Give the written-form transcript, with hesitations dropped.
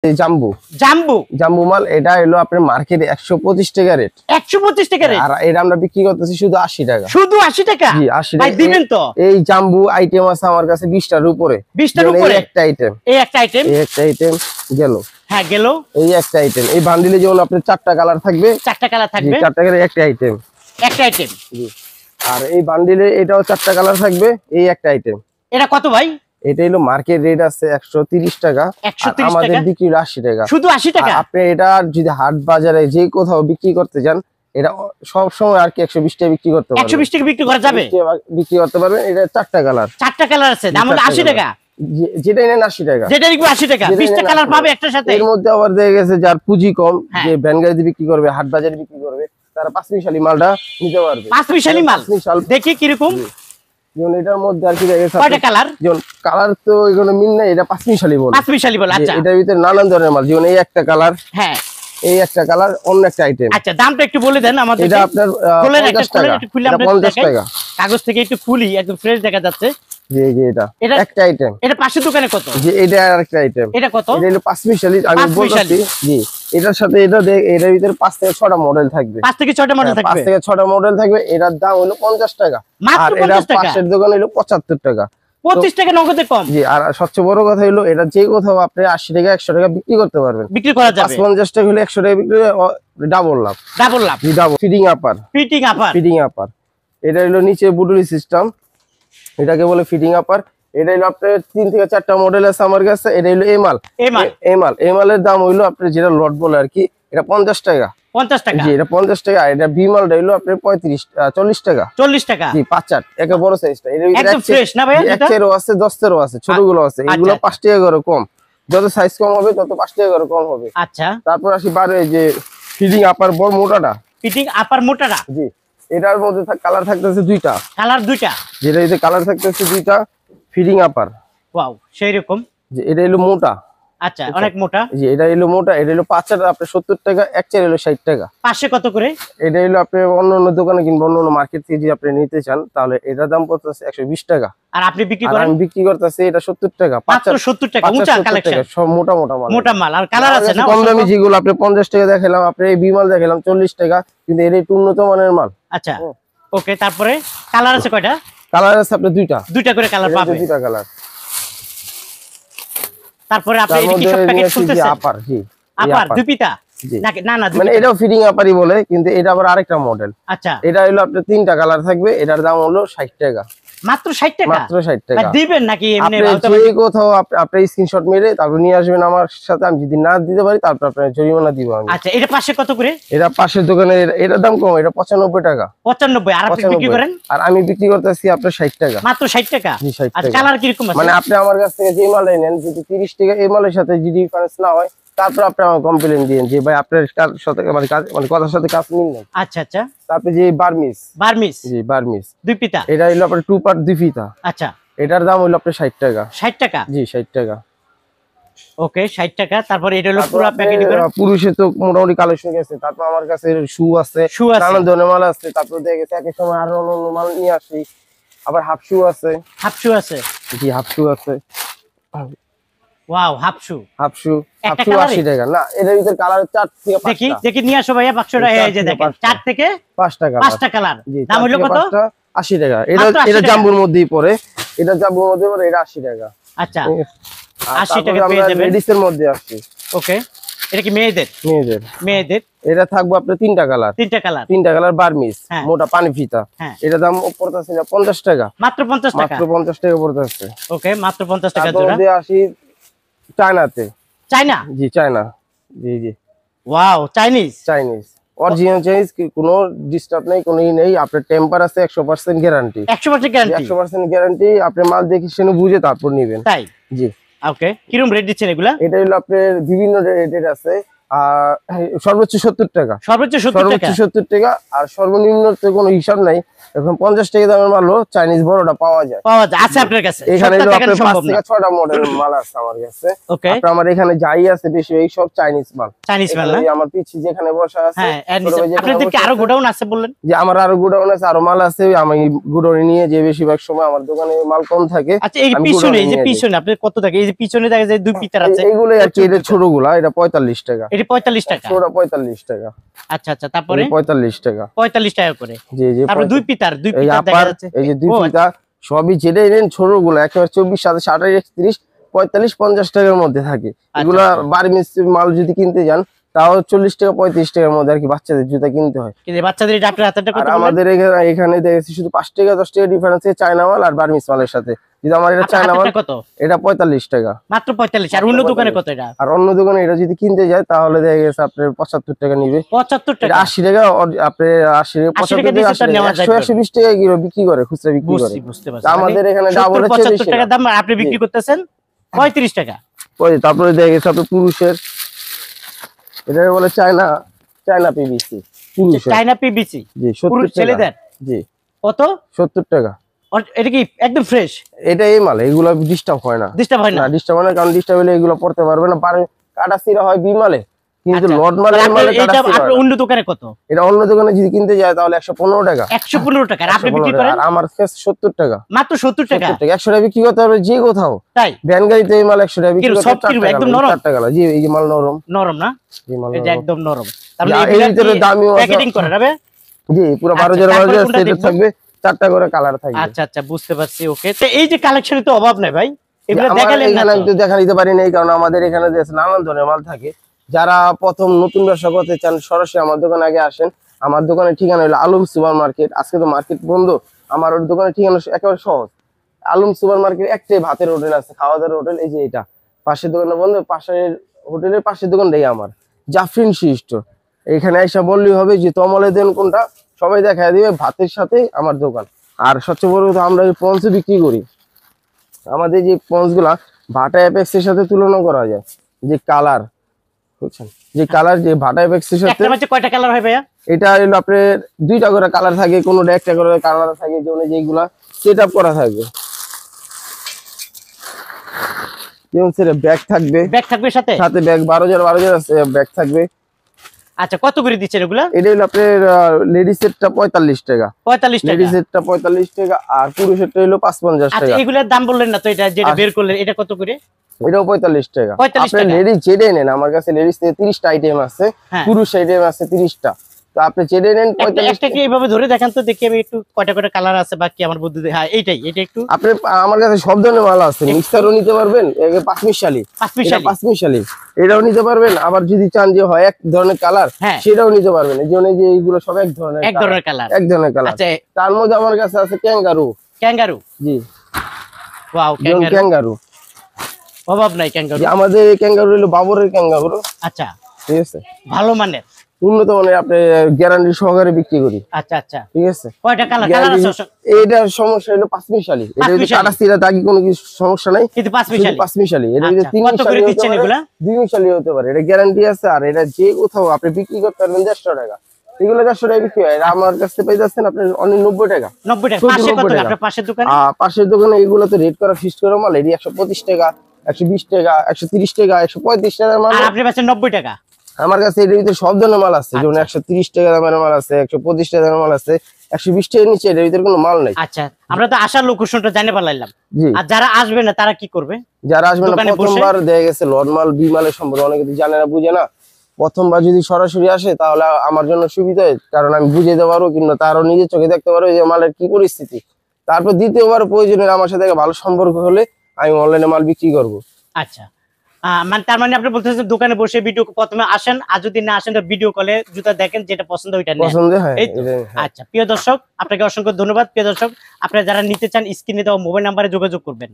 জাম্বু জাম্বু জাম্বু মাল, এটা হলো আপনার মার্কেটে 125 টাকা রেট। 125 টাকা রেট, আর এটা আমরা বিক্রি করতেছি শুধু 80 টাকা। শুধু 80 টাকা? জি 80 ভাই টাকা। দিবেন তো? এই জাম্বু আইটেম আছে আমার কাছে 20টার উপরে। 20টার উপরে একটা আইটেম, এই একটা আইটেম, এই একটা আইটেম গেল। হ্যাঁ গেল। এই একটা আইটেম, এই বান্ডিলে যেমন আপনার 4টা কালার থাকবে, 4টা কালার থাকবে, 4টা কালার একটা আইটেম, একটা আইটেম। জি। আর এই বান্ডিলে এটাও 4টা কালার থাকবে, এই একটা আইটেম। এটা কত ভাই? এটা হলো মার্কেট রেট আছে 130 টাকা, আমাদের বিক্রি 80 টাকা, শুধু 80 টাকা। আপনি এটা যদি হাট বাজারে যে কোথাও বিক্রি করতে যান, এটা সব সময় আর কি 120 টাকা বিক্রি করতে পারবেন। 120 টাকা বিক্রি করা যাবে, বিক্রি করতে পারবেন। এটা 4টা কালার, 4টা কালার আছে, দাম হলো 80 টাকা। যেটা নেন 80 টাকা, যেটা নিবে 80 টাকা, 20টা কালার পাবে একটার সাথে। এর মধ্যে আবার দেখা গেছে যার পুঁজি কম, যে ভ্যান গাড়িতে বিক্রি করবে, হাট বাজারে বিক্রি করবে, তারা 5 মিশালি মালটা নিতে পারবে। 5 মিশালি মাল দেখি কি রকম। যেমন এটার মধ্যে আর কি দেখা গেছে কয়টা কালার? যেমন কালার তো এগুলো মিল নাই, এটা 5 মিশালি বলে। 5 মিশালি বলে, আচ্ছা। এটার ভিতরে নানান ধরনের মাল, যেমন এই একটা কালার, হ্যাঁ এই একটা কালার, অন্য একটা আইটেম। আচ্ছা দামটা একটু বলে দেন আমাদের। এটা আপনার 50 টাকা, 50 টাকা। কাগজ থেকে একটু খুলি, একদম ফ্রেশ দেখা যাচ্ছে। জি জি, এটা একটা আইটেম। এটা পাশের দোকানে কত? জি এটা আরেকটা আইটেম। এটা কত? এটা হলো 5 মিশালি, আমি বলছি। জি এটার সাথে এটার ভিতরে 5 থেকে 6টা মডেল থাকবে। 5 থেকে 6টা মডেল থাকবে, 5 থেকে 6টা মডেল থাকবে। এটার দাম হলো 50 টাকা, আর এটা পাশের দোকানে হলো 75 টাকা। 25 টাকা নগদে কম। জি, আর সবচেয়ে বড় কথা হলো এটা যে কোথাও আপনি 80 টাকা 100 টাকা বিক্রি করতে পারবেন, বিক্রি করা যাবে। 50 টাকা হলে 100 টাকা বিক্রি ডাবল লাভ, ডাবল লাভ। জি ডাবল। ফিডিং আপার, ফিটিং আপার, ফিডিং আপার। এটা হলো নিচে বুডুলি সিস্টেম, এটাকে বলে ফিডিং আপার। এটা হলো আপনার 3 থেকে 4টা মডেল আছে আমার কাছে। এটা হলো এমাল, এমালের দাম হইলো আপনার যেটা লট বলে আর কি, এটা 50 টাকা। 50 টাকা? জি এটা 50 টাকা। এটা বি মালটা হইলো আপনার 40 টাকা। 40 টাকা? জি 5-8 একে বড় সাইজটা। এর ভিতরে একদম ফ্রেশ না ভাই? এক চেরও আছে, 10 চেরও আছে, ছোটগুলো আছে। এগুলো 5 টাকা করে কম, যত সাইজ কম হবে তত 5 টাকা করে কম হবে। আচ্ছা, তারপর আসি বারে যে ফিডিং আপার বড় মোটাটা। ফিটিং আপার মোটাটা, জি এটার মধ্যে কালার থাকতেছে 2টা। কালার 2টা? যেটা এতে কালার থাকতেছে 2টা। ফিডিং আপার, ওয়াও সেই রকম। যে এটা হলো মোটা। আচ্ছা অনেক মোটা। জি এটা হলো মোটা। এটা হলো 5 চার আপনার 70 টাকা, এক চার হলো 60 টাকা। পাশে কত করে? এটা হলো আপনি অন্য দোকানে কিংবা অন্য মার্কেট থেকে যদি আপনি নিতে চান, তাহলে এটার দাম পড়তেছে 120 টাকা। আর আপনি বিক্রি করেন? আমি বিক্রি করতেছি এটা 70 টাকা। মাত্র 70 টাকা। উঁচা কালেকশন, সব মোটা মোটা মাল, মোটা মাল। আর কালার আছে না? কম দামি যেগুলো আপনি 50 টাকা দেখালাম, আপনি এই বিমাল দেখালাম 40 টাকা, কিন্তু এর একটু উন্নত মানের মাল। আচ্ছা ওকে, তারপরে কালার আছে কয়টা? কালার আছে আপনি 2টা, 2টা করে কালার পাবেন। 2টা কালার। তারপরে আপনি এই কি সব প্যাকেট খুলতেছেন? আপার, জি আপার দুপিতা নাকি? না না, মানে এটাও ফিডিং আপারই বলে, কিন্তু এটা আবার আরেকটা মডেল। আচ্ছা এটা হলো আপনার 3টা কালার থাকবে। এটার দাম হলো 60 টাকা। মাত্র 60 টাকা? মাত্র 60 টাকা। দিবেন নাকি এমনি? যে কোথাও আপনি স্ক্রিনশট মেরে তারপর নিয়ে আসবেন আমার সাথে। আমি যদি না দিতে পারি তারপর আপনার জরিমানা দিব আমি। আচ্ছা এটা পাশে কত করে? এটা পাশের দোকানে এটার দাম কম, এটা 95 টাকা। 95? আর আপনি বিক্রি করেন? আর আমি বিক্রি করতেছি আপনার 60 টাকা। মাত্র 60 টাকা? জি 60 টাকা। আর কালার কি রকম আছে? মানে আপনি আমার কাছ থেকে যে মাল নেন, যদি 30 টাকা এই মালের সাথে যদি ডিফারেন্স না হয়, তারপর আপনি আমার কমপ্লেইন দিবেন যে ভাই আপনার সাথে মানে কথার সাথে কাজ মিল নাই। আচ্ছা আচ্ছা। তারপরে যে বার্মিস, জি বার্মিস দুপিতা, এটা হলো আপনার 2 পার্ট দুপিতা। আচ্ছা এটার দাম হলো আপনার 60 টাকা। 60 টাকা? জি 60 টাকা। ওকে 60 টাকা। তারপর এটা হলো পুরো প্যাকেট করে। পুরুষের তো মোটামুটি কালেকশন আছে। তারপর আমার কাছে শু আছে, নানান ধরনের মাল আছে। তারপর দেখা গেছে একই সময় আরো অন্য মাল নিয়ে আসি। আবার হাফ শু আছে। হাফ শু আছে? জি হাফ শু আছে। ওয়াও, হাফ শু। হাফ শু 80 টাকা। না এর ভিতর কালার 4 থেকে 5টা। দেখি দেখি নিয়ে আসো ভাইয়া বাক্সটা। এই যে দেখেন 4 থেকে 5টা কালার। 5টা কালার। দাম হলো কত? 80 টাকা। এটা জাম্বুর মধ্যেই পড়ে। এটা জাম্বুর মধ্যে পড়ে, এটা 80 টাকা। আচ্ছা 80 টাকা পেয়ে যাবেন। লেডিসের মধ্যে আসছে। ওকে, এটা কি মেয়েদের? মেয়েদের। মেয়েদের। এটা থাকবে আপনার 3টা কালার। 3টা কালার? 3টা কালার বার্মিস, মোটা পানি ফিতা। এটা দাম পড়তেছে 50 টাকা। মাত্র 50 টাকা? মাত্র 50 টাকা পড়তেছে। ওকে, মাত্র 50 টাকা জোড়া। তারপরে আসি চায়নাতে। চায়না? জি চায়না। জি জি। Wow, Chinese. Chinese original Chinese, কোনো ডিস্টার্ব নাই, কোনো ই নেই। আপনার টেম্পার আছে, 100% গ্যারান্টি। 100% গ্যারান্টি? 100% গ্যারান্টি। আপনি মাল দেখে শুনে বুঝে তারপর নেবেন। তাই? জি। ওকে, কিরকম রেট দিচ্ছেন এগুলা? এটা হলো আপনার বিভিন্ন রেটের আছে। আর সর্বোচ্চ 70 টাকা, সর্বোচ্চ 70 টাকা, 70 টাকা। আর সর্বনিম্ন তো কোনো হিসাব নাই, এখন 50 টাকা দামের মালও চাইনিজ বড়টা পাওয়া যায়। আছে আপনার কাছে? এখানে আপনার 5 থেকে 6টা মডেলের মাল আছে আমার কাছে। ওকে, আমার এখানে যাই আছে বেশি এই সব চাইনিজ মাল। চাইনিজ মাল না? আমার পিছে যেখানে বসা আছে, হ্যাঁ, আপনাদের কি আরো গোডাউন আছে বললেন? যে আমার আরো গোডাউন আছে, আরো মাল আছে। আমি গোডাউনে নিয়ে যে বেশিরভাগ সময় আমার দোকানে মাল কম থাকে। আচ্ছা, এই পিছনে, এই যে পিছনে আপনাদের কত টাকা? এই যে পিছনে দেখা যায় দুই পিটার আছে, এইগুলো আর কি, এটা ছোটগুলা, এটা 45 টাকা। এটা 45 টাকা, ছোটটা 45 টাকা। আচ্ছা আচ্ছা, তারপরে 45 টাকা, 45 টাকা করে। জি জি। তারপরে দুই পিটার দেখা যাচ্ছে, এই যে দুই পিতা সবই যেটাই নেন ছোটগুলো একেবারে 24, 27, 28, 30, 45, 50 টাকার মধ্যে থাকে। এগুলা বার্মিজ মাল যদি কিনতে যান তাও 40 টাকা 35 টাকার মধ্যে আর কি বাচ্চাদের জুতা কিনতে হয়। কিন্তু বাচ্চাদের এটা আপনার হাতেরটা কত? আমাদের এখানে দেখেছি শুধু 5 টাকা 10 টাকা ডিফারেন্স চায়না মাল আর বার্মিজ মালের সাথে। যদি আমার এটা চায়না মাল কত? এটা 45 টাকা, মাত্র 45। আর অন্য দোকানে কত এটা? আর অন্য দোকানে এটা যদি কিনতে যায় তাহলে দেখা গেছে আপনার 75 টাকা নিবে। 75 টাকা, 80 টাকা। আপনার 80 75 টাকা 120 টাকা কিলো বিক্রি করে, খুচরা বিক্রি করে। বুঝতে পারছি, আমাদের এখানে ডাবল 75 টাকা দাম, আপনি বিক্রি করতেছেন 35 টাকা। তারপরে দেখা গেছে আপনার পুরুষের, এটা বলে চায়না পিভিসি, পুরুষের চায়না পিভিসি, জি 70 টাকা। ছেলেদের জি কত? 70 টাকা। এটা কি একদম ফ্রেশ? এটা এই মাল, এগুলো ডিস্টার্ব হয় না। ডিস্টার্ব হয় না? ডিস্টার্ব হয় না, কারণ ডিস্টার্ব হলে এগুলো পড়তে পারবে না, কাটা সিরা হয় বিমালে, কিন্তু লট মালে কাটা সিরা হয় না। অন্য দোকানে কত? এটা অন্য দোকানে যদি কিনতে যায় তাহলে 115 টাকা। 115 টাকা। আর আপনি বিক্রি করেন? আর আমার কাছে 70 টাকা, মাত্র 70 টাকা। 100 টাকা বিক্রি করতে হবে যে কোথাও। তাই ভ্যান গাড়িতে এই মাল 100 টাকা বিক্রি করতে, সব কি একদম নরম? 4 টাকা। জি, এই যে মাল নরম, নরম না? এই মাল এটা একদম নরম। তাহলে এর ভিতরে দামিও আছে, প্যাকেটিং করে রাবে। জি, পুরো 12 সেট থাকবে, 4টা করে কালার থাকবে। আচ্ছা আচ্ছা, বুঝতে পারছি। ওকে, তো এই যে কালেকশনে তো অভাব নাই ভাই, এগুলো দেখালেন না? এখানে একটু দেখা নিতে পারি না, কারণ আমাদের এখানে নানান ধরনের মাল থাকে। যারা প্রথম নতুন ব্যবসা করতে চান সরাসরি আমার দোকানে আগে আসেন। আমার দোকানের ঠিকানা হলো আলম সুপার মার্কেট। আজকে তো মার্কেট বন্ধ, আমার ওর দোকানের ঠিকানা একেবারে সহজ। আলম সুপার মার্কেট একটাই ভাতের হোটেল আছে, খাওয়া দাওয়ার হোটেল, এই যে এটা পাশের দোকানে বন্ধ, পাশের হোটেলের পাশের দোকানটাই আমার, জাফরিন শিষ্ট। এখানে এসে বললেই হবে যে তমলে দেন কোনটা, সবাই দেখা দিবে। ভাতের সাথে আমার দোকান। আর সবচেয়ে বড় কথা, আমরা পঞ্চ বিক্রি করি। আমাদের যে পঞ্চ গুলা ভাটা অ্যাপেক্স এর সাথে তুলনা করা যায়, যে কালার, বুঝছেন, যে কালার যে ভাটা অ্যাপেক্স এর সাথে। একটা কয়টা কালার হয় ভাইয়া? এটা হলো আপনার 2টা করে কালার থাকে, কোনোটা একটা করে কালার থাকে, যেগুলা সেট আপ করা থাকবে। যেমন সেটা ব্যাগ থাকবে, সাথে ব্যাগ 12,000 আছে, ব্যাগ থাকবে। আচ্ছা, কত করে দিচ্ছেন এগুলা? এটা হলো আপনার লেডিস সেটটা 45 টাকা, 45 টাকা লেডিস সেটটা 45 টাকা, আর পুরুষেরটা হলো 55 টাকা। আচ্ছা, এগুলোর দাম বললেন না তো, এটা যেটা বের করলেন এটা কত করে? এটাও 45 টাকা। আপনি লেডিস যেটা নেন, আমার কাছে লেডিস 30টা আইটেম আছে, পুরুষ আইটেম আছে 30টা। তো আপনি যেটা নেন 45 টাকা। এইভাবে ধরে দেখান তো দেখি আমি একটু, কয়টা কয়টা কালার আছে বাকি আমার বুদ্ধি। হ্যাঁ, এটা একটু। আপনি আমার কাছে সব ধরনের মাল আছে, মিক্সারও নিতে পারবেন, পাঁচমিশালি, এটাও নিতে পারবেন। আবার যদি চান যে হয় এক ধরনের কালার, সেটাও নিতে পারবেন। এই জন্য যে এইগুলো সব এক ধরনের কালার। আচ্ছা, তার মধ্যে আমার কাছে আছে ক্যাঙ্গারু। জি, ওয়াও, ক্যাঙ্গারু অভাব নাই। ক্যাঙ্গারু আমাদের, ক্যাঙ্গারু হলো বাবরের ক্যাঙ্গারু। আচ্ছা, ঠিক আছে, ভালো মানের, উন্নত মানের, আপনি গ্যারান্টি সহকারে বিক্রি করি। আচ্ছা আচ্ছা, ঠিক আছে। কয়টা কালার আছে? এটার সমস্যা হলো পাঁচমিশালি, এটা যদি কাটা সিরা দাগি কোনো কিছু সমস্যা নাই, কিন্তু পাঁচমিশালি। এটা যদি তিনমিশালি দিচ্ছেন, এগুলা দুইমিশালি হতে পারে, এটা গ্যারান্টি আছে। আর এটা যে কোথাও আপনি বিক্রি করতে পারবেন 150 টাকা। এগুলো 150 টাকা বিক্রি হয়, আমার কাছে পেয়ে যাচ্ছেন আপনি অনলি 90 টাকা। 90 টাকা। পাশে কত আপনার পাশের দোকানে? পাশের দোকানে এগুলো তো রেট করা, ফিক্সড করা মাল। এটি 125 টাকা, 120 টাকা, 130 টাকা, 135 টাকার মাল। আর আপনি পাচ্ছেন 90 টাকা। আমার কাছে এর ভিতরে সব ধরনের মাল আছে, যেমন 130 টাকা দামের মাল আছে, 125 টাকা দামের মাল আছে, 120 টাকার নিচে এর ভিতরে কোনো মাল নাই। আচ্ছা, আমরা তো আসার লোকেশনটা জানতে পারলাম। আর যারা আসবে না তারা কি করবে? যারা আসবে না, প্রথমবার দেখা গেছে লট মাল বি মালের সম্পর্কে অনেকে তো জানে না, বুঝে না। প্রথমবার যদি সরাসরি আসে তাহলে আমার জন্য সুবিধা হয়, কারণ আমি বুঝে দিতে পারবো, কিংবা তারও নিজের চোখে দেখতে পারবো যে মালের কি পরিস্থিতি। তারপর দ্বিতীয়বার প্রয়োজনে আমার সাথে ভালো সম্পর্ক হলে আমি অনলাইনে মাল বিক্রি করবো। আচ্ছা, মানে তার মানে আপনি বলতেছেন দোকানে বসে ভিডিও প্রথমে আসেন, আর যদি না আসেন তো ভিডিও কলে জুতা দেখেন, যেটা পছন্দ ওইটা নেন। পছন্দ হয়। আচ্ছা, প্রিয় দর্শক, আপনাকে অসংখ্য ধন্যবাদ। প্রিয় দর্শক, আপনারা যারা নিতে চান স্ক্রিনে দেওয়া মোবাইল নাম্বারে যোগাযোগ করবেন।